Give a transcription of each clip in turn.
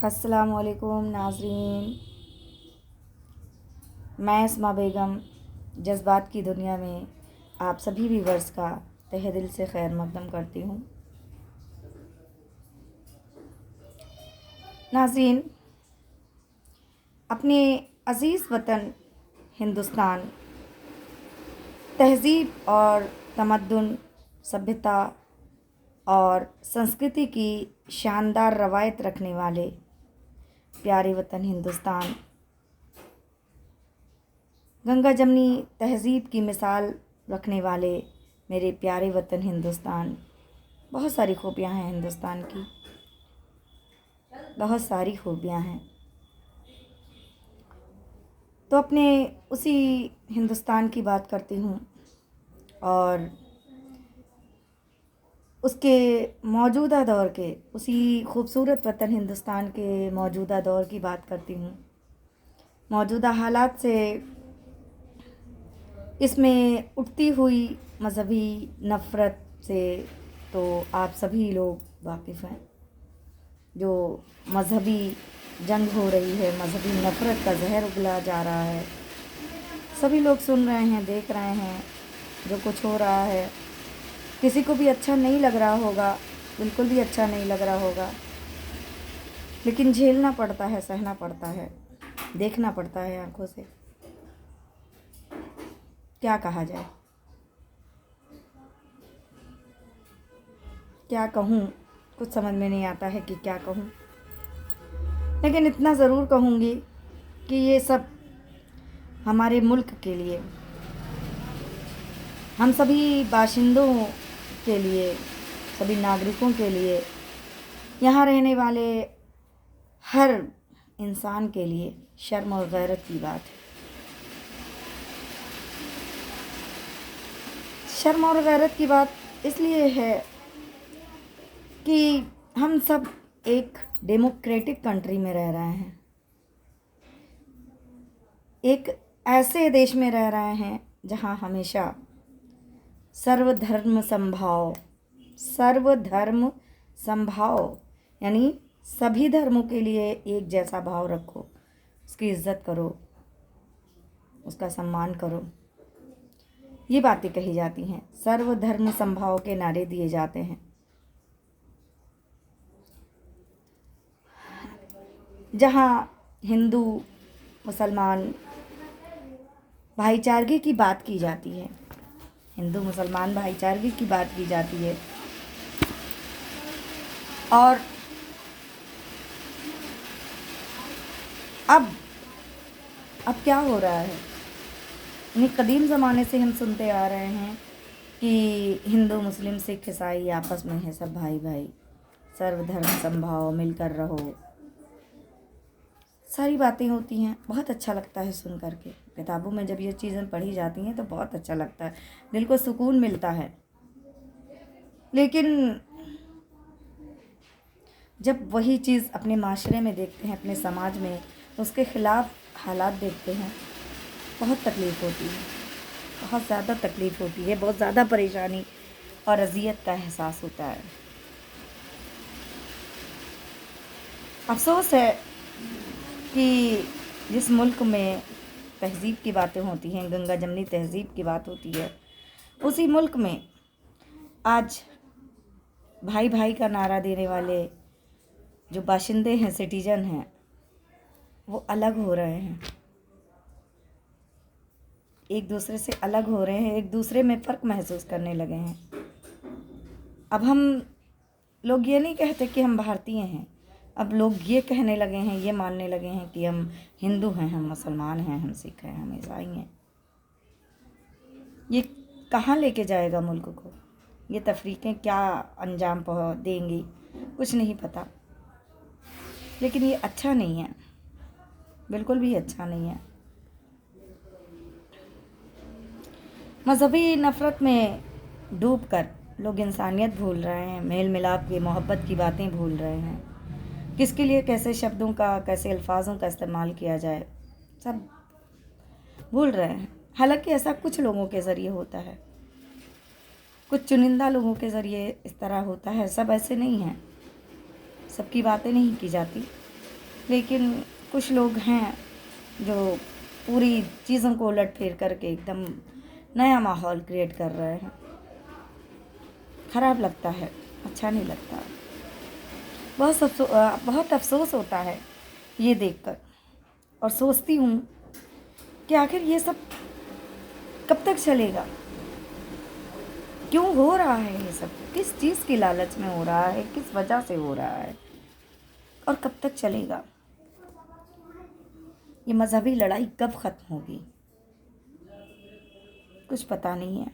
السلام علیکم ناظرین، میں اسما بیگم جذبات کی دنیا میں آپ سبھی ویورز کا تہہ دل سے خیر مقدم کرتی ہوں۔ ناظرین، اپنے عزیز وطن ہندوستان تہذیب اور تمدن، سبھیتا اور سنسکرتی کی شاندار روایت رکھنے والے پیارے وطن ہندوستان، گنگا جمنی تہذیب کی مثال رکھنے والے میرے پیارے وطن ہندوستان، بہت ساری خوبیاں ہیں ہندوستان کی، بہت ساری خوبیاں ہیں۔ تو اپنے اسی ہندوستان کی بات کرتی ہوں اور اس کے موجودہ دور کے، اسی خوبصورت وطن ہندوستان کے موجودہ دور کی بات کرتی ہوں۔ موجودہ حالات سے اس میں اٹھتی ہوئی مذہبی نفرت سے تو آپ سبھی لوگ واقف ہیں۔ جو مذہبی جنگ ہو رہی ہے، مذہبی نفرت کا زہر اگلا جا رہا ہے، سبھی لوگ سن رہے ہیں، دیکھ رہے ہیں جو کچھ ہو رہا ہے۔ کسی کو بھی اچھا نہیں لگ رہا ہوگا، بالکل بھی اچھا نہیں لگ رہا ہوگا، لیکن جھیلنا پڑتا ہے، سہنا پڑتا ہے، دیکھنا پڑتا ہے آنکھوں سے۔ کیا کہا جائے، کیا کہوں، کچھ سمجھ میں نہیں آتا ہے کہ کیا کہوں، لیکن اتنا ضرور کہوں گی کہ یہ سب ہمارے ملک کے لیے، ہم سبھی باشندوں کے لیے، سبھی ناگرکوں کے لیے، یہاں رہنے والے ہر انسان کے لیے شرم اور غیرت کی بات ہے۔ شرم اور غیرت کی بات اس لیے ہے کہ ہم سب ایک ڈیموکریٹک کنٹری میں رہ رہے ہیں، ایک ایسے دیش میں رہ رہے ہیں جہاں ہمیشہ سرو دھرم سمبھاؤ یعنی سبھی دھرموں کے لیے ایک جیسا بھاؤ رکھو، اس کی عزت کرو، اس کا سمان کرو، یہ باتیں کہی جاتی ہیں، سرو دھرم سمبھاؤ کے نعرے دیے جاتے ہیں۔ جہاں ہندو مسلمان بھائی چارگی کی بات کی جاتی ہے، ہندو مسلمان بھائی چارگی کی بات کی جاتی ہے، اور اب کیا ہو رہا ہے، یعنی قدیم زمانے سے ہم سنتے آ رہے ہیں کہ ہندو مسلم سکھ عیسائی آپس میں ہیں، سب بھائی بھائی، سرو دھرم سمبھاؤ، مل کر رہو، ساری باتیں ہوتی ہیں، بہت اچھا لگتا ہے سن کر کے۔ کتابوں میں جب یہ چیزیں پڑھی جاتی ہیں تو بہت اچھا لگتا ہے، دل کو سکون ملتا ہے، لیکن جب وہی چیز اپنے معاشرے میں دیکھتے ہیں، اپنے سماج میں، اس کے خلاف حالات دیکھتے ہیں، بہت تکلیف ہوتی ہے، بہت زیادہ تکلیف ہوتی ہے، بہت زیادہ پریشانی اور اذیت کا احساس ہوتا ہے۔ افسوس ہے کہ جس ملک میں تہذیب کی باتیں ہوتی ہیں، گنگا جمنی تہذیب کی بات ہوتی ہے، اسی ملک میں آج بھائی بھائی کا نعرہ دینے والے جو باشندے ہیں، سٹیزن ہیں، وہ الگ ہو رہے ہیں، ایک دوسرے سے الگ ہو رہے ہیں، ایک دوسرے میں فرق محسوس کرنے لگے ہیں۔ اب ہم لوگ یہ نہیں کہتے کہ ہم بھارتیہ ہیں، اب لوگ یہ کہنے لگے ہیں، یہ ماننے لگے ہیں کہ ہم ہندو ہیں، ہم مسلمان ہیں، ہم سکھ ہیں، ہم عیسائی ہیں۔ یہ کہاں لے کے جائے گا ملک کو؟ یہ تفریقیں کیا انجام دیں گی؟ کچھ نہیں پتہ، لیکن یہ اچھا نہیں ہے، بالکل بھی اچھا نہیں ہے۔ مذہبی نفرت میں ڈوب کر لوگ انسانیت بھول رہے ہیں، میل ملاپ کی، محبت کی باتیں بھول رہے ہیں، کس کے لیے کیسے شبدوں کا، کیسے الفاظوں کا استعمال کیا جائے، سب بھول رہے ہیں۔ حالانکہ ایسا کچھ لوگوں کے ذریعے ہوتا ہے، کچھ چنندہ لوگوں کے ذریعے اس طرح ہوتا ہے، سب ایسے نہیں ہیں، سب کی باتیں نہیں کی جاتی۔ لیکن کچھ لوگ ہیں جو پوری چیزوں کو الٹ پھیر کر کے ایک دم نیا ماحول کریٹ کر رہے ہیں. خراب لگتا ہے، اچھا نہیں لگتا. بہت افسوس ہوتا ہے یہ دیکھ کر، اور سوچتی ہوں کہ آخر یہ سب کب تک چلے گا؟ کیوں ہو رہا ہے یہ سب؟ کس چیز کی لالچ میں ہو رہا ہے؟ کس وجہ سے ہو رہا ہے؟ اور کب تک چلے گا؟ یہ مذہبی لڑائی کب ختم ہوگی؟ کچھ پتہ نہیں ہے.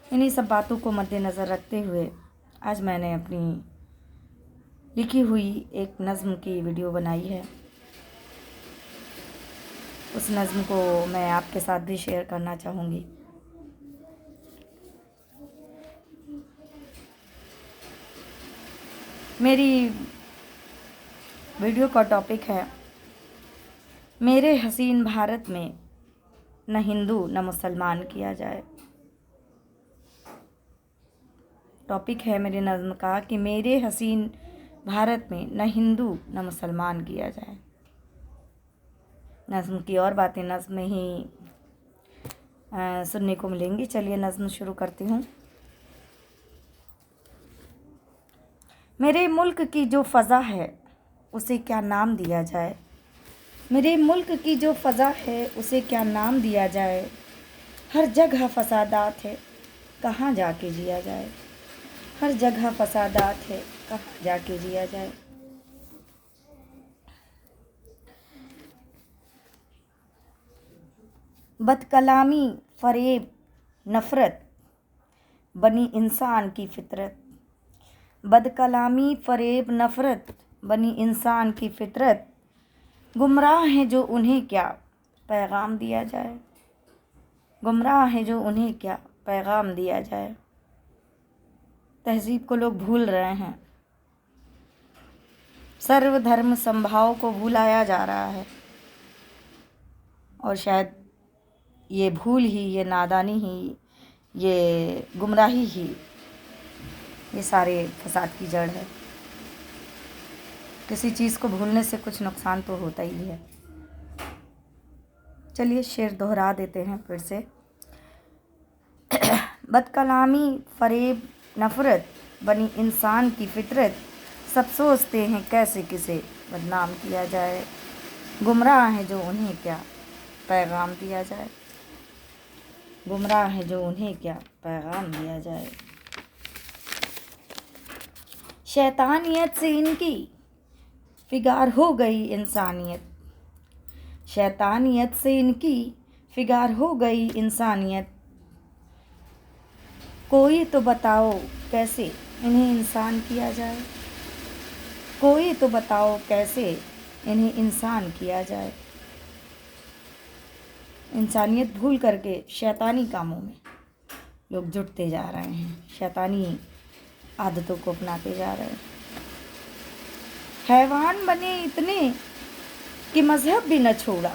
انہی سب باتوں کو مد نظر رکھتے ہوئے آج میں نے اپنی لکھی ہوئی ایک نظم کی ویڈیو بنائی ہے. اس نظم کو میں آپ کے ساتھ بھی شیئر کرنا چاہوں گی. میری ویڈیو کا ٹاپک ہے میرے حسین بھارت میں نہ ہندو نہ مسلمان کیا جائے. ٹاپک ہے میری نظم کا کہ میرے حسین بھارت میں نہ ہندو نہ مسلمان کیا جائے. نظم کی اور باتیں نظم میں ہی سننے کو ملیں گی. چلیے نظم شروع کرتی ہوں. میرے ملک کی جو فضا ہے اسے کیا نام دیا جائے؟ میرے ملک کی جو فضا ہے اسے کیا نام دیا جائے؟ ہر جگہ فسادات ہے، کہاں جا کے جیا جائے؟ ہر جگہ فسادات ہے، کہاں جا کے جیا جائے؟ بد کلامی، فریب، نفرت بنی انسان کی فطرت. بد کلامی، فریب، نفرت بنی انسان کی فطرت. گمراہ ہیں جو انہیں کیا پیغام دیا جائے؟ گمراہ ہیں جو انہیں کیا پیغام دیا جائے؟ تہذیب کو لوگ بھول رہے ہیں. سرو دھرم سمبھاؤ کو بھلایا جا رہا ہے، اور شاید یہ بھول ہی، یہ نادانی ہی، یہ گمراہی ہی یہ سارے فساد کی جڑ ہے. کسی چیز کو بھولنے سے کچھ نقصان تو ہوتا ہی ہے. چلیے شعر دہرا دیتے ہیں پھر سے. بد کلامی، فریب، نفرت بنی انسان کی فطرت. سب سوچتے ہیں کیسے کسے بدنام کیا جائے؟ گمراہ ہیں جو انہیں کیا پیغام دیا جائے؟ گمراہ ہیں جو انہیں کیا پیغام دیا جائے؟ شیطانیت سے ان کی فگار ہو گئی انسانیت. شیطانیت سے ان کی فگار ہو گئی انسانیت. کوئی تو بتاؤ کیسے انہیں انسان کیا جائے؟ کوئی تو بتاؤ کیسے انہیں انسان کیا جائے؟ انسانیت بھول کر کے شیطانی کاموں میں لوگ جٹتے جا رہے ہیں، شیطانی عادتوں کو اپناتے جا رہے ہیں. حیوان بنے اتنے کہ مذہب بھی نہ چھوڑا.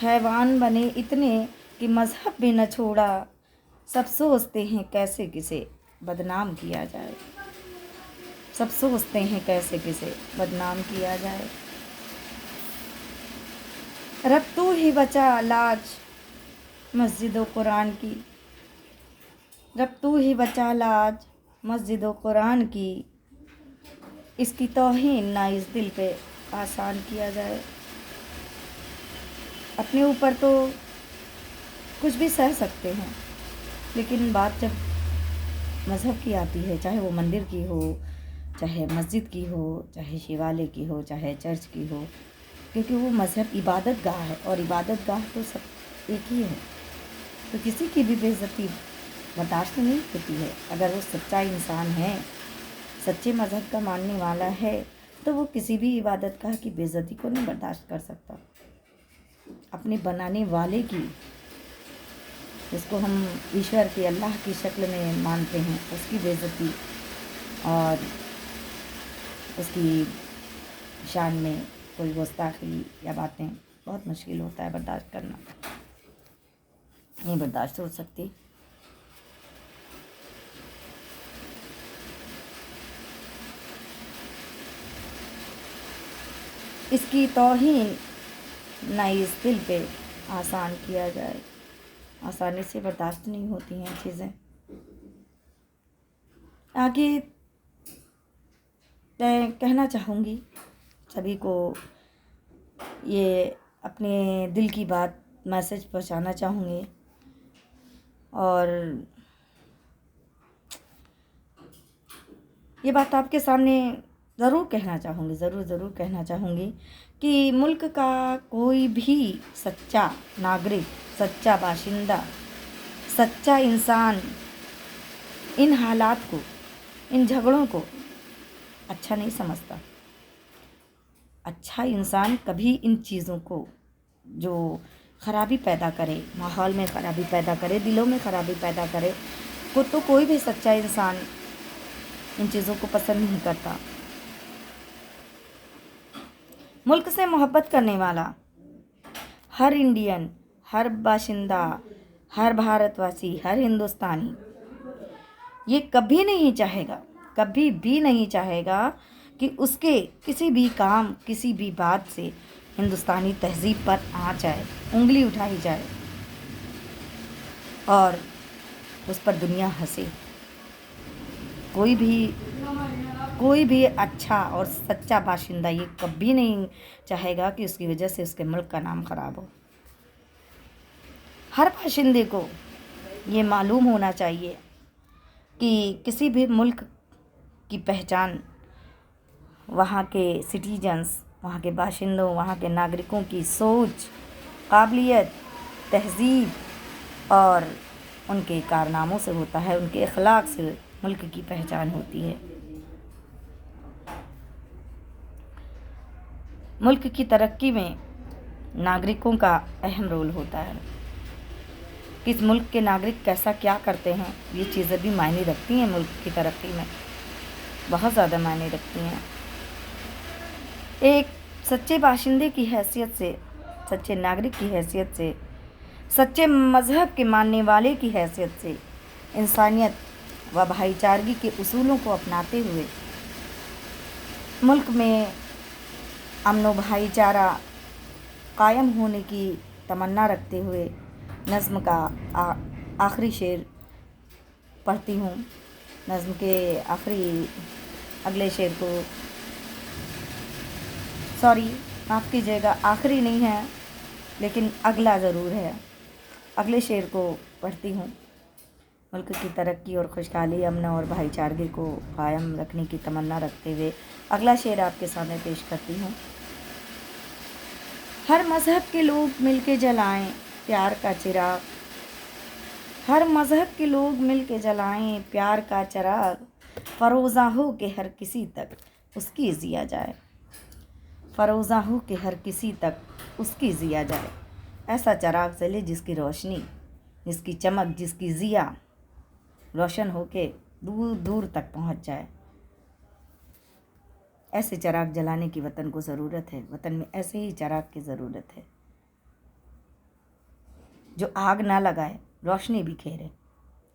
حیوان بنے اتنے کہ مذہب بھی نہ چھوڑا. سب سوچتے ہیں کیسے کسے بدنام کیا جائے؟ سب سوچتے ہیں کیسے کسے بدنام کیا جائے؟ رب تو ہی بچا لاج مسجد و قرآن کی. رب تو ہی بچا لاج مسجد و قرآن کی. اس کی توہین نہ اس دل پہ آسان کیا جائے. اپنے اوپر تو کچھ بھی سہ سکتے ہیں، لیکن بات جب مذہب کی آتی ہے، چاہے وہ مندر کی ہو، چاہے مسجد کی ہو، چاہے شیوالے کی ہو، چاہے چرچ کی ہو، کیونکہ وہ مذہب عبادت گاہ ہے، اور عبادت گاہ تو سب ایک ہی ہے. تو کسی کی بھی بے عزتی برداشت نہیں ہوتی ہے. اگر وہ سچا انسان ہے، سچے مذہب کا ماننے والا ہے، تو وہ کسی بھی عبادت گاہ کی بے عزتی کو نہیں برداشت کر سکتا. اپنے بنانے والے کی، جس کو ہم ایشور کے اللہ کی شکل میں مانتے ہیں، اس کی بے عزتی اور اس کی شان میں کوئی گستاخی یا باتیں بہت مشکل ہوتا ہے برداشت کرنا. نہیں برداشت ہو سکتی. اس کی توہین نہ اس دل پہ آسان کیا جائے. آسانی سے برداشت نہیں ہوتی ہیں چیزیں. آگے میں کہنا چاہوں گی سبھی کو، یہ اپنے دل کی بات میسج پہنچانا چاہوں گی، اور یہ بات آپ کے سامنے ضرور کہنا چاہوں گی، ضرور کہنا چاہوں گی کہ ملک کا کوئی بھی سچا ناگرک، سچا باشندہ، سچا انسان ان حالات کو، ان جھگڑوں کو اچھا نہیں سمجھتا. اچھا انسان کبھی ان چیزوں کو جو خرابی پیدا کرے، ماحول میں خرابی پیدا کرے، دلوں میں خرابی پیدا کرے، تو کوئی بھی سچا انسان ان چیزوں کو پسند نہیں کرتا. ملک سے محبت کرنے والا ہر انڈین، ہر باشندہ، ہر بھارت واسی، ہر ہندوستانی یہ کبھی نہیں چاہے گا، کبھی بھی نہیں چاہے گا کہ اس کے کسی بھی کام، کسی بھی بات سے ہندوستانی تہذیب پر آنچ آئے، انگلی اٹھائی جائے اور اس پر دنیا ہنسے. کوئی بھی اچھا اور سچا باشندہ یہ کبھی نہیں چاہے گا کہ اس کی وجہ سے اس کے ملک کا نام خراب ہو. ہر باشندے کو یہ معلوم ہونا چاہیے کہ کسی بھی ملک کی پہچان وہاں کے سٹیزنز، وہاں کے باشندوں، وہاں کے ناگرکوں کی سوچ، قابلیت، تہذیب اور ان کے کارناموں سے ہوتا ہے، ان کے اخلاق سے ملک کی پہچان ہوتی ہے. ملک کی ترقی میں ناگرکوں کا اہم رول ہوتا ہے. کس ملک کے ناگرک کیسا کیا کرتے ہیں، یہ چیزیں بھی معنی رکھتی ہیں. ملک کی ترقی میں بہت زیادہ معنی رکھتی ہیں. ایک سچے باشندے کی حیثیت سے، سچے ناگرک کی حیثیت سے، سچے مذہب کے ماننے والے کی حیثیت سے، انسانیت و بھائی چارگی کے اصولوں کو اپناتے ہوئے ملک میں امن و بھائی چارہ قائم ہونے کی تمنا رکھتے ہوئے نظم کا آخری شعر پڑھتی ہوں. نظم کے اگلے شعر کو، معاف کیجیے گا، آخری نہیں ہے لیکن اگلا ضرور ہے. اگلے شعر کو پڑھتی ہوں. ملک کی ترقی اور خوشحالی، امن اور بھائی چارگی کو قائم رکھنے کی تمنا رکھتے ہوئے اگلا شعر آپ کے سامنے پیش کرتی ہوں. ہر مذہب کے لوگ مل کے جلائیں پیار کا چراغ، ہر مذہب کے لوگ مل کے جلائیں پیار کا چراغ، فروزاں ہو کہ ہر کسی تک اس کی ضیا جائے، فروزاں ہو کہ ہر کسی تک اس کی ضیا جائے. ایسا چراغ جلے جس کی روشنی، جس کی چمک، جس کی ضیا روشن ہو کے دور دور تک پہنچ جائے. ایسے چراغ جلانے کی وطن کو ضرورت ہے. وطن میں ایسے ہی چراغ کی ضرورت ہے جو آگ نہ لگائے، روشنی بکھیرے،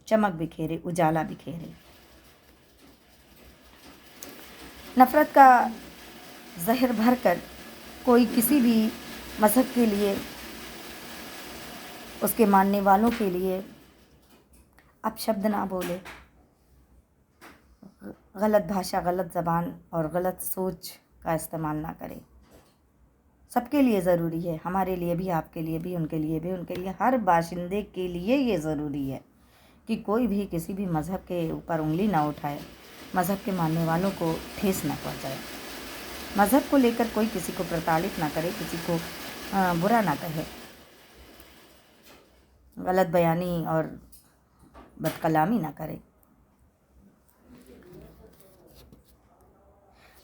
چمک بکھیرے، اجالا بکھیرے. نفرت کا زہر بھر کر کوئی کسی بھی مذہب کے لیے، اس کے ماننے والوں کے لیے اپشبد نہ بولے، غلط بھاشا، غلط زبان اور غلط سوچ کا استعمال نہ کرے. سب کے لیے ضروری ہے، ہمارے لیے بھی، آپ کے لیے بھی، ان کے لیے بھی، ان کے لیے، ہر باشندے کے لیے یہ ضروری ہے کہ کوئی بھی کسی بھی مذہب کے اوپر انگلی نہ اٹھائے، مذہب کے ماننے والوں کو ٹھیس نہ پہنچائے، مذہب کو لے کر کوئی کسی کو پرتاڑت نہ کرے، کسی کو برا نہ کہے، غلط بیانی اور بد کلامی نہ کرے.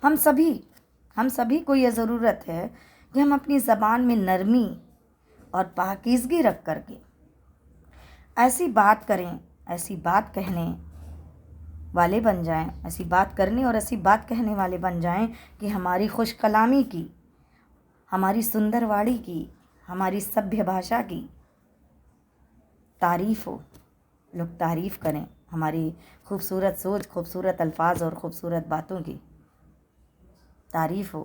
ہم سبھی کو یہ ضرورت ہے کہ ہم اپنی زبان میں نرمی اور پاکیزگی رکھ کر کے ایسی بات کریں، ایسی بات کہنے والے بن جائیں، ایسی بات کرنے اور ایسی بات کہنے والے بن جائیں کہ ہماری خوش کلامی کی، ہماری سندر واڑی کی، ہماری سبھیہ بھاشا کی تعریف ہو، لوگ تعریف کریں، ہماری خوبصورت سوچ، خوبصورت الفاظ اور خوبصورت باتوں کی تعریف ہو.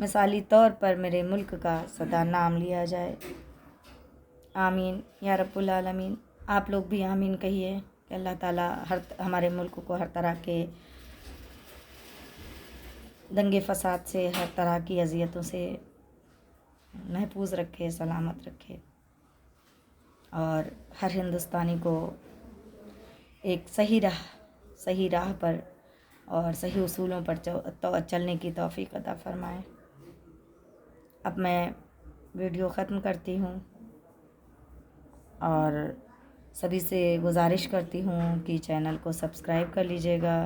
مثالی طور پر میرے ملک کا سدا نام لیا جائے۔ آمین یا رب العالمین۔ آپ لوگ بھی آمین کہیے کہ اللہ تعالیٰ ہمارے ملک کو ہر طرح کے دنگے فساد سے، ہر طرح کی اذیتوں سے محفوظ رکھے، سلامت رکھے، اور ہر ہندوستانی کو ایک صحیح راہ پر اور صحیح اصولوں پر چلنے کی توفیق عطا فرمائے۔ اب میں ویڈیو ختم کرتی ہوں اور سبھی سے گزارش کرتی ہوں کہ چینل کو سبسکرائب کر لیجیے گا،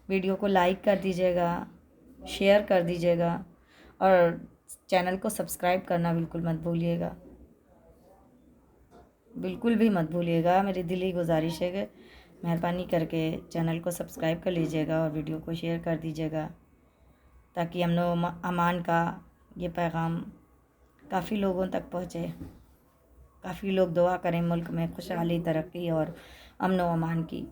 ویڈیو کو لائک کر دیجیے گا، شیئر کر دیجیے گا، اور چینل کو سبسکرائب کرنا بالکل مت بھولیے گا، بالکل بھی مت بھولیے گا۔ میری دلی گزارش ہے کہ مہربانی کر کے چینل کو سبسکرائب کر لیجیے گا اور ویڈیو کو شیئر کر دیجیے گا، تاکہ امن و امان کا یہ پیغام کافی لوگوں تک پہنچے۔ کافی لوگ دعا کریں ملک میں خوشحالی، ترقی اور امن و امان کی،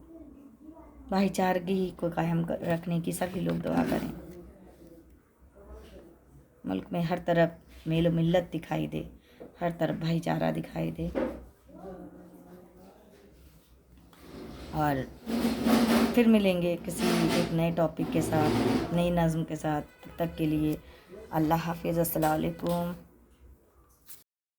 بھائی چارگی کو قائم رکھنے کی سبھی لوگ دعا کریں۔ ملک میں ہر طرف میل و ملت دکھائی دے، ہر طرف بھائی چارہ دکھائی دے، اور پھر ملیں گے کسی ایک نئے ٹاپک کے ساتھ، نئی نظم کے ساتھ۔ تب تک کے لیے اللہ حافظ، السلام علیکم۔